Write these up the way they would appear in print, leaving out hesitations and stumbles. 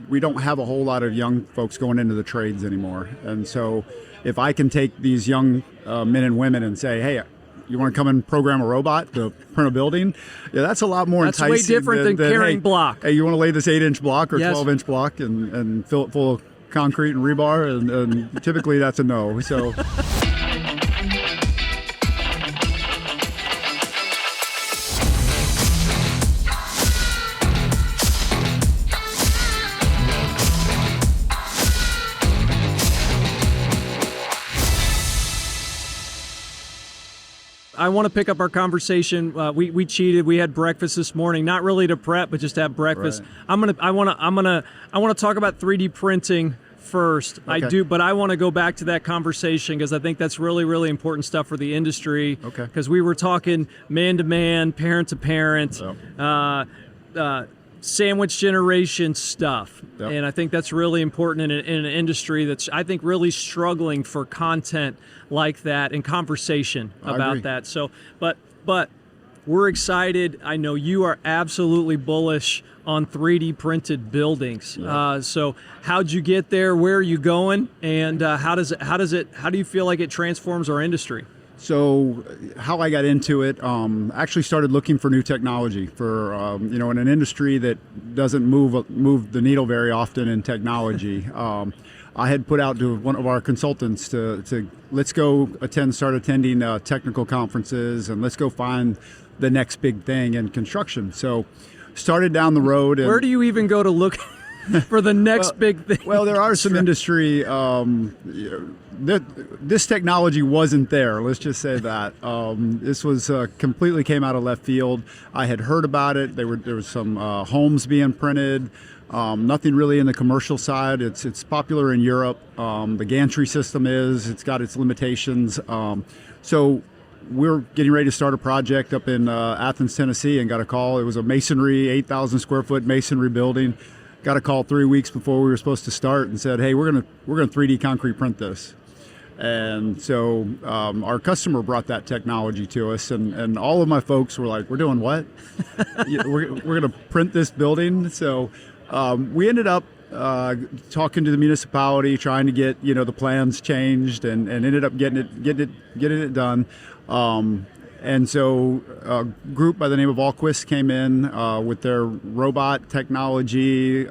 we don't have a whole lot of young folks going into the trades anymore. And so if I can take these young men and women and say, hey, you want to come and program a robot to print a building? Yeah, that's a lot more enticing. That's way different than carrying block. Hey, you want to lay this 8-inch block or Yes. 12-inch block and fill it full of concrete and rebar? And typically that's a no. So. I want to pick up our conversation. We cheated. We had breakfast this morning, not really to prep, but just to have breakfast. Right. I want to talk about 3D printing first. Okay. I do, but I want to go back to that conversation because I think that's really, really important stuff for the industry. Okay. Because we were talking man to man, parent to parent. Yep. Sandwich generation stuff. Yep. And I think that's really important in an industry that's, I think, really struggling for content like that and conversation about that. So, but we're excited. I know you are absolutely bullish on 3D printed buildings. Yeah. So how'd you get there? Where are you going? And how do you feel like it transforms our industry? So how I got into it, actually started looking for new technology for, in an industry that doesn't move the needle very often in technology. I had put out to one of our consultants to let's go start attending technical conferences, and let's go find the next big thing in construction. So started down the road. And, where do you even go to look for the next big thing? Well, there are some industry, this technology wasn't there, let's just say that. This was completely came out of left field. I had heard about it. There was some homes being printed. Nothing really in the commercial side. It's popular in Europe. The gantry system it's got its limitations. So we're getting ready to start a project up in Athens, Tennessee, and got a call. It was a masonry, 8,000 square foot masonry building. Got a call 3 weeks before we were supposed to start and said, hey, we're gonna 3D concrete print this. And so our customer brought that technology to us, and all of my folks were like, we're doing what? we're gonna print this building. So we ended up talking to the municipality, trying to get the plans changed, and ended up getting it done. And so a group by the name of Allquist came in with their robot technology.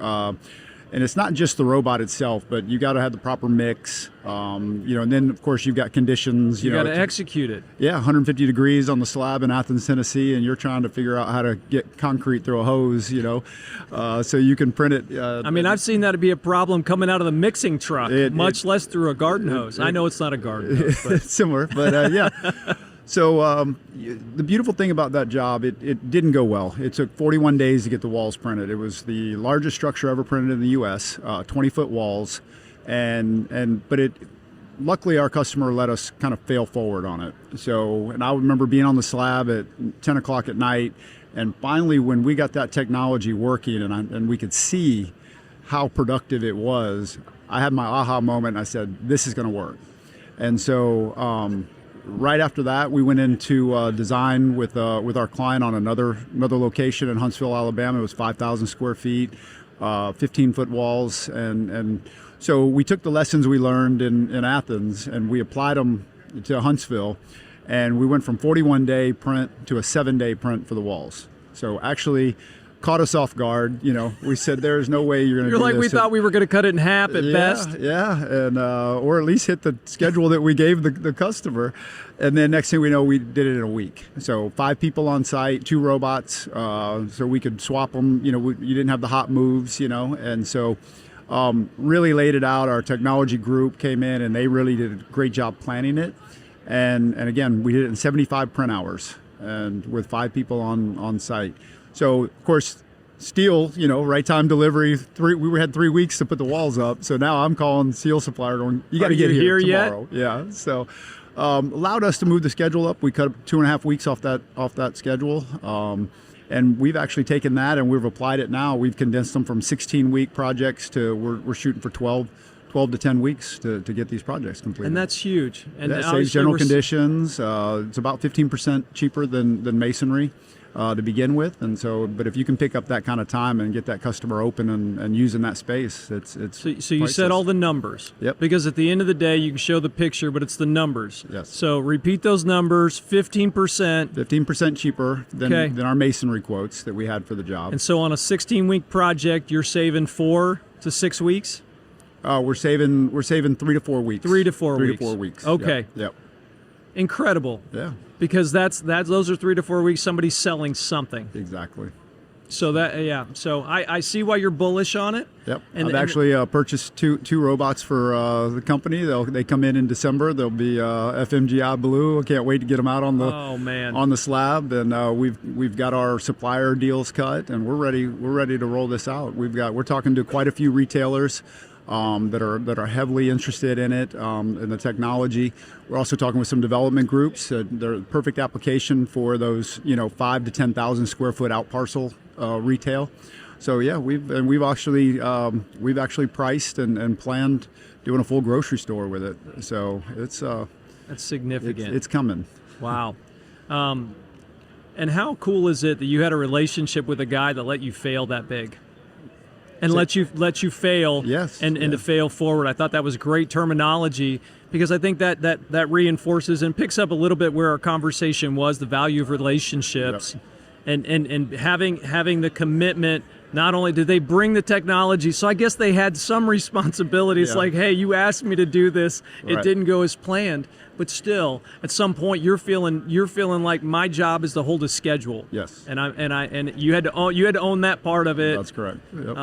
And it's not just the robot itself, but you got to have the proper mix, and then of course you've got conditions. You got to execute it. Yeah, 150 degrees on the slab in Athens, Tennessee, and you're trying to figure out how to get concrete through a hose, so you can print it. I've seen that to be a problem coming out of the mixing truck, much less through a garden hose. I know it's not a garden hose, but it's similar, but yeah. So the beautiful thing about that job, it didn't go well. It took 41 days to get the walls printed. It was the largest structure ever printed in the U.S., 20-foot walls, but luckily our customer let us kind of fail forward on it. So, and I remember being on the slab at 10 o'clock at night, and finally when we got that technology working and we could see how productive it was, I had my aha moment and I said, this is going to work. And so right after that, we went into design with our client on another location in Huntsville, Alabama. It was 5,000 square feet, 15-foot walls, and so we took the lessons we learned in Athens and we applied them to Huntsville, and we went from 41-day print to a 7-day print for the walls. So actually caught us off guard. We said there's no way you're going to do this. We thought we were going to cut it in half at best. Yeah, and or at least hit the schedule that we gave the customer. And then next thing we know, we did it in a week. So 5 people on site, 2 robots, so we could swap them. You didn't have the hot moves, and so really laid it out. Our technology group came in and they really did a great job planning it. And again, we did it in 75 print hours and with 5 people on site. So, of course, steel, right time delivery. We had 3 weeks to put the walls up. So now I'm calling steel supplier going, you got to get here tomorrow. Yet? Yeah. So allowed us to move the schedule up. We cut 2.5 weeks off that schedule. And we've actually taken that and we've applied it now. We've condensed them from 16-week projects to we're shooting for 12 12 to 10 weeks to get these projects completed. And that's huge. And that saves general conditions. It's about 15% cheaper than masonry to begin with, and so. But if you can pick up that kind of time and get that customer open and using that space, it's so you said all the numbers. Yep. Because at the end of the day, you can show the picture, but it's the numbers. Yes. So repeat those numbers. 15%. 15% cheaper than our masonry quotes that we had for the job. And so on a 16-week project, you're saving 4 to 6 weeks. We're saving 3 to 4 weeks. 3 to 4 weeks. 3 to 4 weeks. Okay. Yep. Incredible. Yeah. Because those are 3 to 4 weeks. Somebody's selling something. Exactly. So So I see why you're bullish on it. Yep. I've actually purchased two robots for the company. They come in December. They'll be FMGI blue. I can't wait to get them out on the on the slab. And we've got our supplier deals cut, and we're ready to roll this out. We're talking to quite a few retailers that are heavily interested in it, in the technology. We're also talking with some development groups. They're a perfect application for those 5 to 10,000 square foot out parcel retail. So yeah, we've actually priced and planned doing a full grocery store with it. So that's significant. It's coming. Wow. And how cool is it that you had a relationship with a guy that let you fail that big? And let you fail, yes, and to fail forward. I thought that was great terminology, because I think that reinforces and picks up a little bit where our conversation was, the value of relationships, and having the commitment. Not only did they bring the technology, so I guess they had some responsibility. It's like, hey, you asked me to do this, it didn't go as planned, but still, at some point, you're feeling like my job is to hold a schedule. Yes. And you had to own that part of it. That's correct. Yep.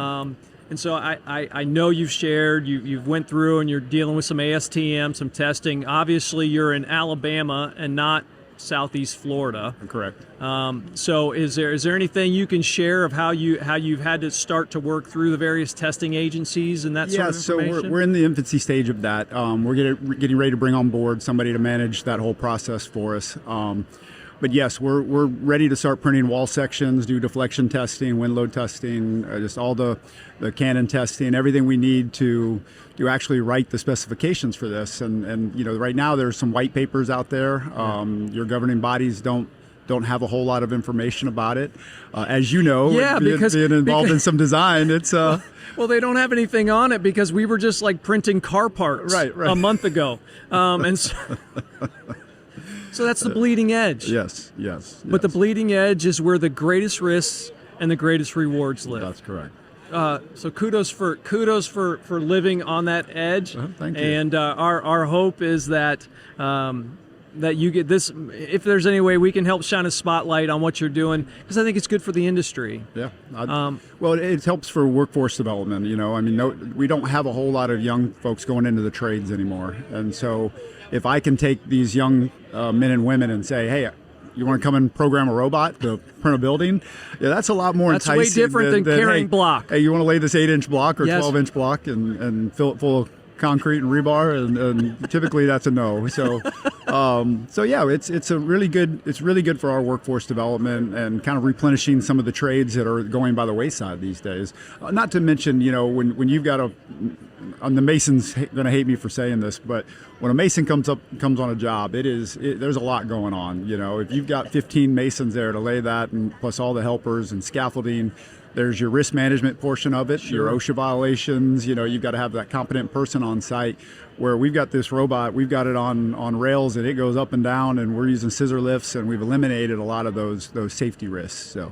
And so I know you've shared, you've went through, and you're dealing with some ASTM, some testing. Obviously, you're in Alabama and not Southeast Florida. Correct. So is there anything you can share of how you've had to start to work through the various testing agencies and that sort of information? So we're in the infancy stage of that. We're getting ready to bring on board somebody to manage that whole process for us. But yes, we're ready to start printing wall sections, do deflection testing, wind load testing, just all the cannon testing, everything we need to actually write the specifications for this. And right now there's some white papers out there. Your governing bodies don't have a whole lot of information about it. As you know, being involved in some design, it's well, they don't have anything on it because we were just like printing car parts a month ago, and so that's the bleeding edge. Yes. But the bleeding edge is where the greatest risks and the greatest rewards live. That's correct. So kudos for living on that edge. Thank you. And our hope is that that you get this. If there's any way we can help shine a spotlight on what you're doing, because I think it's good for the industry. Yeah. Well, it helps for workforce development. We don't have a whole lot of young folks going into the trades anymore, and so if I can take these young men and women and say, hey, you want to come and program a robot to print a building? Yeah, that's a lot more enticing. That's way different than carrying block. Hey, you want to lay this 8-inch block or 12-inch block and fill it full of concrete and rebar, and typically that's a no. So, yeah, it's really good for our workforce development and kind of replenishing some of the trades that are going by the wayside these days. Not to mention, when you've got the mason's going to hate me for saying this, but when a mason comes on a job, there's a lot going on. If you've got 15 masons there to lay that, and plus all the helpers and scaffolding. There's your risk management portion of it, your OSHA violations. You've got to have that competent person on site. Where we've got this robot, we've got it on rails, and it goes up and down, and we're using scissor lifts, and we've eliminated a lot of those safety risks. So.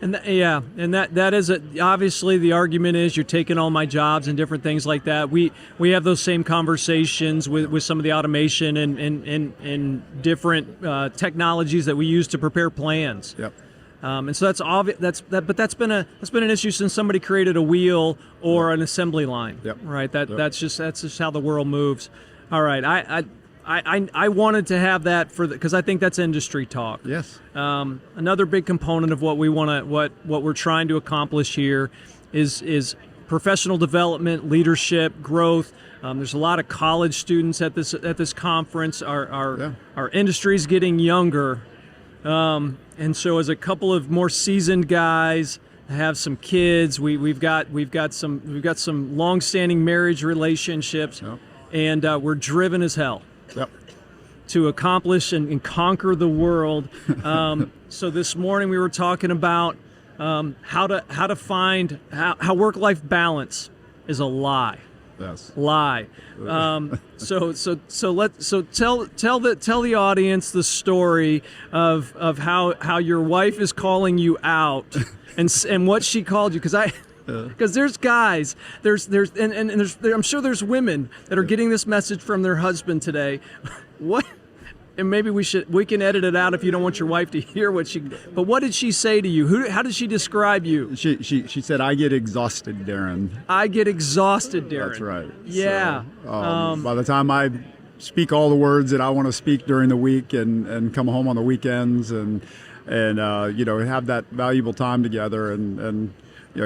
And that is obviously the argument is you're taking all my jobs and different things like that. We have those same conversations with some of the automation and different technologies that we use to prepare plans. Yep. And so that's obvious. But that's been an issue since somebody created a wheel or an assembly line. Yep. Right. That's just how the world moves. All right. I wanted to have that because I think that's industry talk. Yes. Another big component of what we're trying to accomplish here is professional development, leadership, growth. There's a lot of college students at this conference. Our industry's getting younger. And so as a couple of more seasoned guys, have some kids. We've got some long-standing marriage relationships, Yep. and we're driven as hell Yep. to accomplish and conquer the world. So this morning we were talking about how to work-life balance is a lie. Yes. Lie. So tell the audience the story of how your wife is calling you out and what she called you, because there's guys, I'm sure there's women that are getting this message from their husband today. What? And maybe we can edit it out if you don't want your wife to hear but what did she say to you? How did she describe you? She said, "I get exhausted, Darin." I get exhausted, Darin. That's right. Yeah. So, by the time I speak all the words that I want to speak during the week and come home on the weekends and have that valuable time together and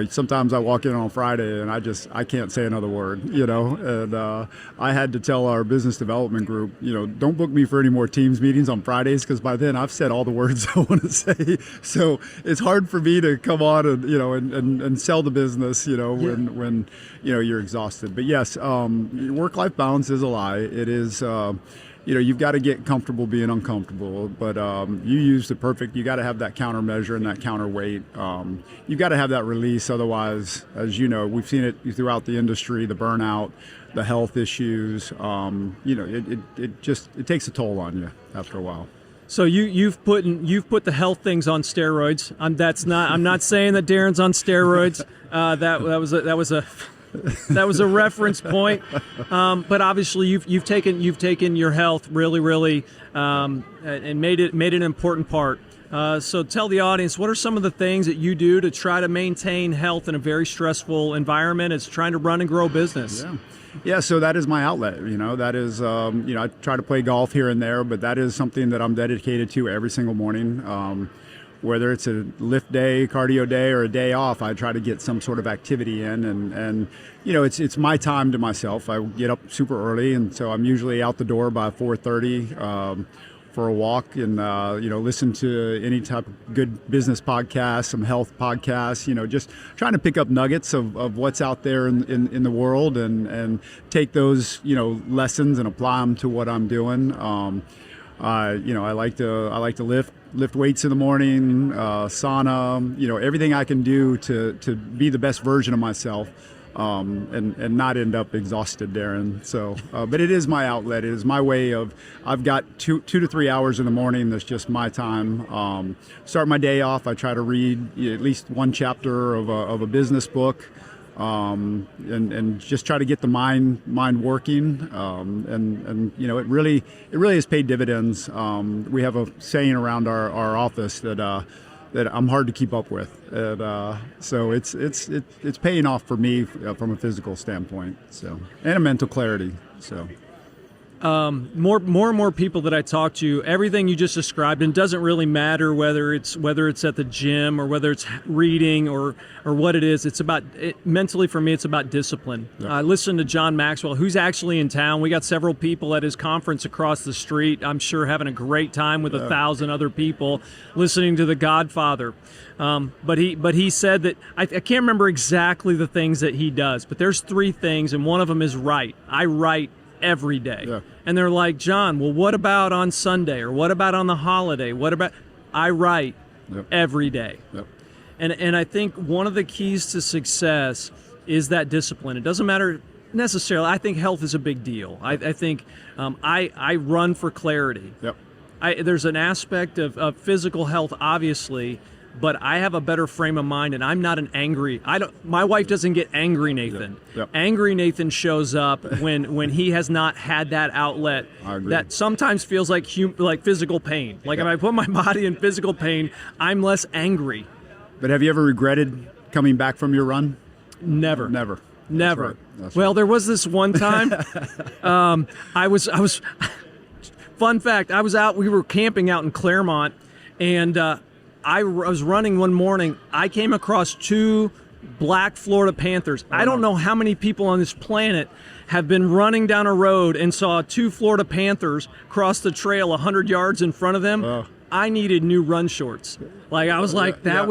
sometimes I walk in on Friday and I can't say another word, and I had to tell our business development group, don't book me for any more Teams meetings on Fridays, because by then I've said all the words I want to say. So it's hard for me to come on and sell the business, when you're exhausted. But yes, work-life balance is a lie. It is. You've got to get comfortable being uncomfortable, but you used it perfect. You got to have that countermeasure and that counterweight. You got to have that release. Otherwise, as you know, we've seen it throughout the industry, the burnout, the health issues. It takes a toll on you after a while. So you've put the health things on steroids. I'm not saying that Darin's on steroids. That was a reference point, but obviously you've taken your health really and made it an important part. So tell the audience, what are some of the things that you do to try to maintain health in a very stressful environment? It's trying to run and grow a business. Yeah. So that is my outlet. That is I try to play golf here and there, but that is something that I'm dedicated to every single morning. Whether it's a lift day, cardio day, or a day off, I try to get some sort of activity in, and it's my time to myself. I get up super early, and so I'm usually out the door by 4:30 for a walk, and listen to any type of good business podcast, some health podcasts. Just trying to pick up nuggets of what's out there in the world, and take those lessons and apply them to what I'm doing. I like to lift weights in the morning, sauna, everything I can do to be the best version of myself, and not end up exhausted, Darin. So, but it is my outlet. It is my way of, I've got 2 to 3 hours in the morning. That's just my time. Start my day off. I try to read at least one chapter of a business book. And just try to get the mind working, and it really has paid dividends. We have a saying around our office that I'm hard to keep up with, and so it's paying off for me from a physical standpoint, so, and a mental clarity. So. More and more people that I talk to, everything you just described, and it doesn't really matter whether it's at the gym or whether it's reading or what it is. It's about mentally for me. It's about discipline. Yeah. I listened to John Maxwell, who's actually in town. We got several people at his conference across the street. I'm sure having a great time with 1,000 other people listening to The Godfather. But he said that I can't remember exactly the things that he does, but there's 3 things, and one of them is write. I write every day. Yeah. And they're like, John, well, what about on Sunday, or what about on the holiday? What about? I write every day. Yep. And I think one of the keys to success is that discipline. It doesn't matter necessarily. I think health is a big deal. I think I run for clarity. Yep. There's an aspect of physical health, obviously, but I have a better frame of mind, and I'm not an angry. My wife doesn't get angry, Nathan. Yep. Angry Nathan shows up when he has not had that outlet that sometimes feels like physical pain. Like if I put my body in physical pain, I'm less angry. But have you ever regretted coming back from your run? Never. Never. That's right. There was this one time. I was. Fun fact: I was out. We were camping out in Claremont, and I was running one morning. I came across 2 black Florida Panthers. I don't know how many people on this planet have been running down a road and saw 2 Florida Panthers cross the trail 100 yards in front of them. I needed new run shorts. Like I was like, that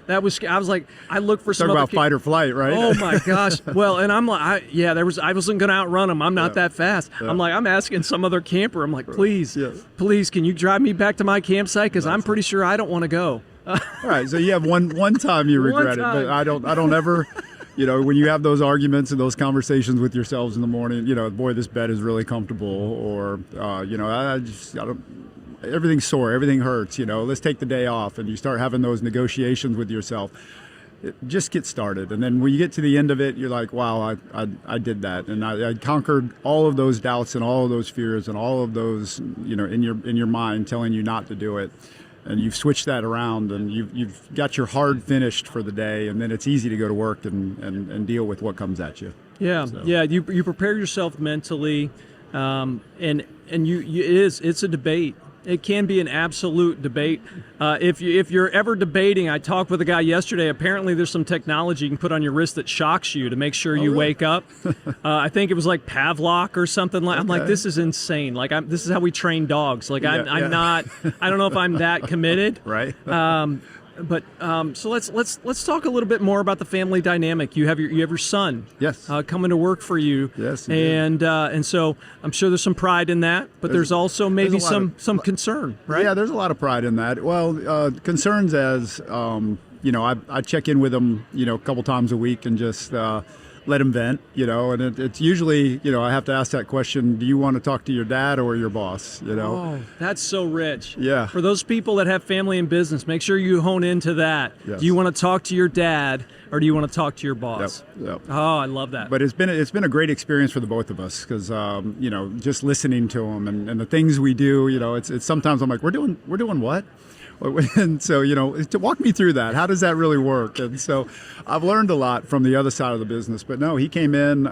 That was, I was like, I looked for some Talk other about fight or flight, right? Oh my gosh. Well, and I'm like, I wasn't going to outrun them. I'm not that fast. Yeah. I'm like, I'm asking some other camper. I'm like, please, Yeah. please, can you drive me back to my campsite? Because I'm pretty sure I don't want to go. All right, so you have one time you regret it, but I don't ever, when you have those arguments and those conversations with yourselves in the morning, boy, this bed is really comfortable, or I don't. Everything's sore, everything hurts. Let's take the day off, and you start having those negotiations with yourself. Just get started, and then when you get to the end of it, you're like, wow, I did that, and I conquered all of those doubts and all of those fears and all of those in your mind telling you not to do it. And you've switched that around, and you've got your hard finished for the day, and then it's easy to go to work and deal with what comes at you. Yeah, so. Yeah. You prepare yourself mentally, and it's a debate. It can be an absolute debate. If you're ever debating, I talked with a guy yesterday. Apparently, there's some technology you can put on your wrist that shocks you to make sure you wake up. I think it was like Pavlok or something. Like, I'm like, this is insane. Like, this is how we train dogs. Like, I'm not. I don't know if I'm that committed. Right. But so let's talk a little bit more about the family dynamic. You have your son, yes, coming to work for you, yes, and so I'm sure there's some pride in that, but there's also maybe some concern, right? Yeah, there's a lot of pride in that. Well, concerns as I check in with him, a couple times a week and just let him vent, and it's usually, I have to ask that question, do you want to talk to your dad or your boss, Oh, that's so rich. Yeah. For those people that have family and business, make sure you hone into that. Yes. Do you want to talk to your dad or do you want to talk to your boss? Yep. Oh, I love that. But it's been a great experience for the both of us because, just listening to him and the things we do, it's sometimes I'm like, we're doing what? And so, to walk me through that, how does that really work? And so I've learned a lot from the other side of the business. But no, he came in,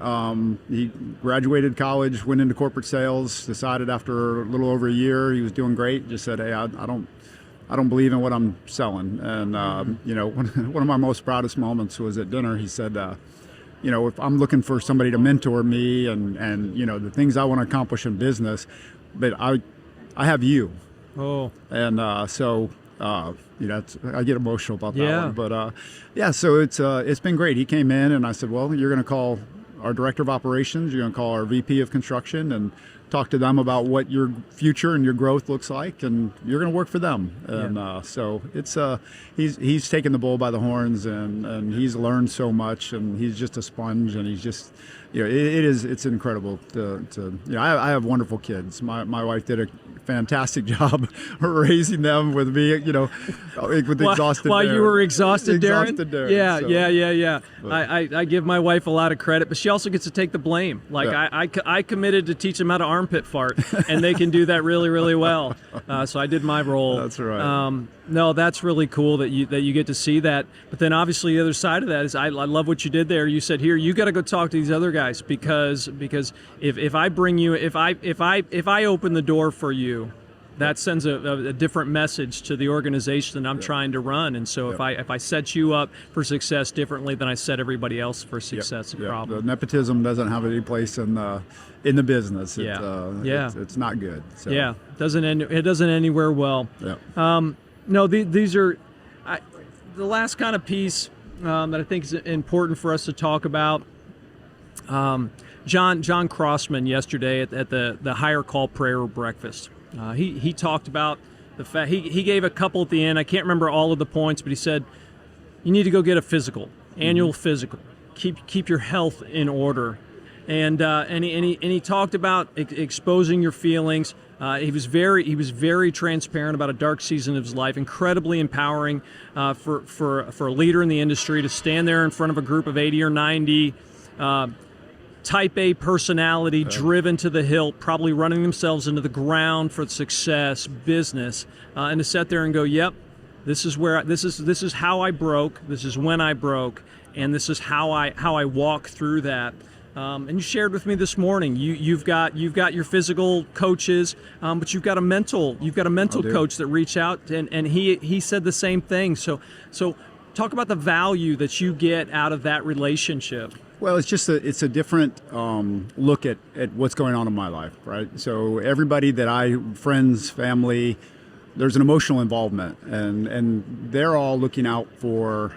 he graduated college, went into corporate sales, decided after a little over a year he was doing great, just said, hey, I don't believe in what I'm selling. And, one of my most proudest moments was at dinner. He said, if I'm looking for somebody to mentor me and the things I want to accomplish in business, but I have you. Oh, and so I get emotional about that one. But so it's been great. He came in and I said, well, you're going to call our director of operations, you're going to call our VP of construction, and talk to them about what your future and your growth looks like, and you're going to work for them. And so it's he's taken the bull by the horns, and he's learned so much, and he's just a sponge, and he's just it's incredible to I have wonderful kids. My wife did a fantastic job raising them with me, with exhausted while Darin. you were exhausted, Darin. Darin. Yeah. I give my wife a lot of credit, but she also gets to take the blame. Like I committed to teach them how to armpit fart, and they can do that really, really well. So I did my role. That's right. No, that's really cool that you get to see that. But then obviously the other side of that is I love what you did there. You said, here, you got to go talk to these other guys because if I bring you, if I open the door for you, that sends a different message to the organization that I'm trying to run. And so if I set you up for success differently than I set everybody else for success and problem. The nepotism doesn't have any place in the business. It's not good. So. Yeah, it doesn't end anywhere well. Yeah. No, these are the last kind of piece that I think is important for us to talk about. John Crossman yesterday at the Higher Call Prayer Breakfast. He talked about the fact he gave a couple at the end. I can't remember all of the points, but he said you need to go get a physical, annual physical. Keep your health in order, and he talked about exposing your feelings. He was very transparent about a dark season of his life. Incredibly empowering for a leader in the industry to stand there in front of a group of 80 or 90. Type A personality, driven to the hilt, probably running themselves into the ground for success, business, and to sit there and go, "Yep, this is how I broke. This is when I broke, and this is how I walk through that." And you shared with me this morning. You've got your physical coaches, but you've got a mental coach that reach out, and he said the same thing. So talk about the value that you get out of that relationship. Well, it's a different look at what's going on in my life, right? So everybody friends, family, there's an emotional involvement, and they're all looking out for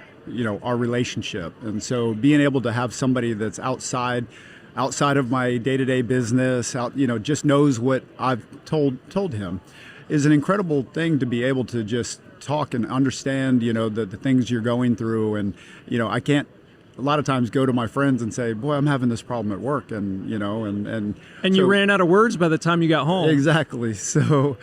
our relationship. And so being able to have somebody that's outside of my day-to-day business, just knows what I've told him, is an incredible thing to be able to just talk and understand the things you're going through. And I can't a lot of times go to my friends and say, boy, I'm having this problem at work, and you ran out of words by the time you got home. Exactly. So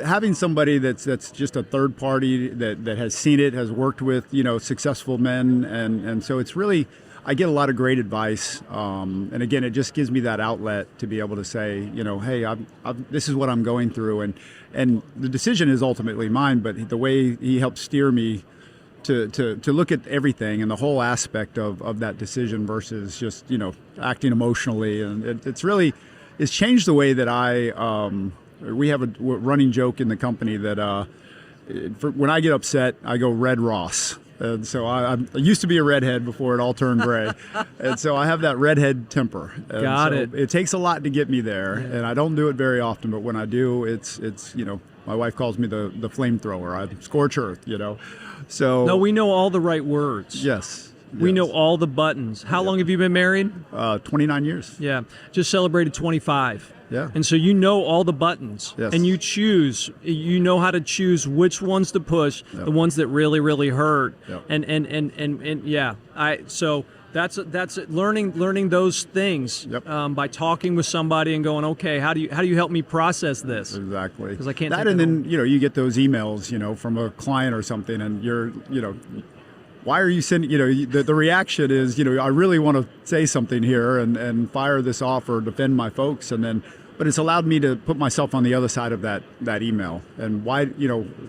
having somebody that's just a third party that has seen it, has worked with successful men, and so it's really, I get a lot of great advice, and again, it just gives me that outlet to be able to say, hey, this is what I'm going through, and the decision is ultimately mine, but the way he helps steer me to look at everything and the whole aspect of that decision versus just acting emotionally, and it's changed the way that we have a running joke in the company that when I get upset, I go Red Ross. And so I used to be a redhead before it all turned gray. And so I have that redhead temper. And Got it. It takes a lot to get me there, and I don't do it very often, but when I do, it's my wife calls me the flamethrower. I scorch earth, So No, we know all the right words. Yes. We know all the buttons. How long have you been married? 29 years. Yeah. Just celebrated 25. Yeah. And so all the buttons. Yes. And you know how to choose which ones to push, the ones that really, really hurt. Yep. And yeah. So that's learning those things by talking with somebody and going, okay, how do you help me process this? Exactly. Because I can't that, and then you get those emails from a client or something, and you're why are you sending, the reaction is, I really want to say something here and fire this off or defend my folks. But it's allowed me to put myself on the other side of that email and why,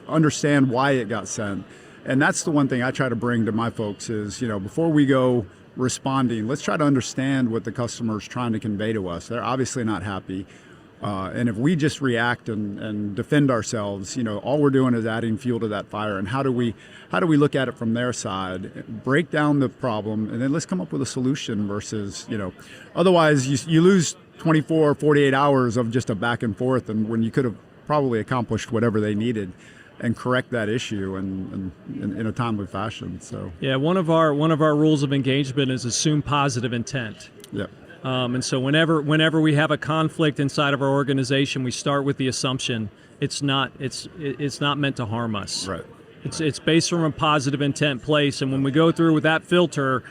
understand why it got sent. And that's the one thing I try to bring to my folks is, before we go responding, let's try to understand what the customer is trying to convey to us. They're obviously not happy. And if we just react and defend ourselves, all we're doing is adding fuel to that fire. And how do we look at it from their side, break down the problem, and then let's come up with a solution versus, otherwise you lose 24, 48 hours of just a back and forth, and when you could have probably accomplished whatever they needed and correct that issue and in a timely fashion. So yeah, one of our rules of engagement is assume positive intent. Yeah. And so whenever we have a conflict inside of our organization, we start with the assumption it's not meant to harm us. Right. It's based from a positive intent place, and when we go through with that filter,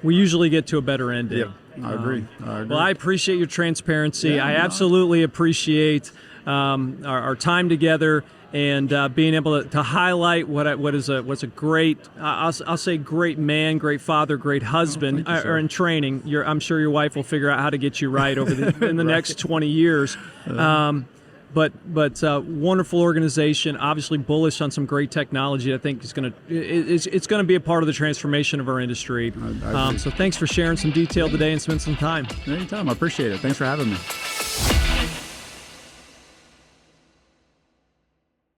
we usually get to a better ending. Yep. I agree. Well, I appreciate your transparency. Yeah, I absolutely appreciate our time together and being able to highlight what's a great, I'll say great man, great father, great husband, or in training. I'm sure your wife will figure out how to get you right over in the next 20 years. But wonderful organization, obviously bullish on some great technology. I think it's going to be a part of the transformation of our industry. I So thanks for sharing some detail today and spending some time. Anytime. I appreciate it. Thanks for having me.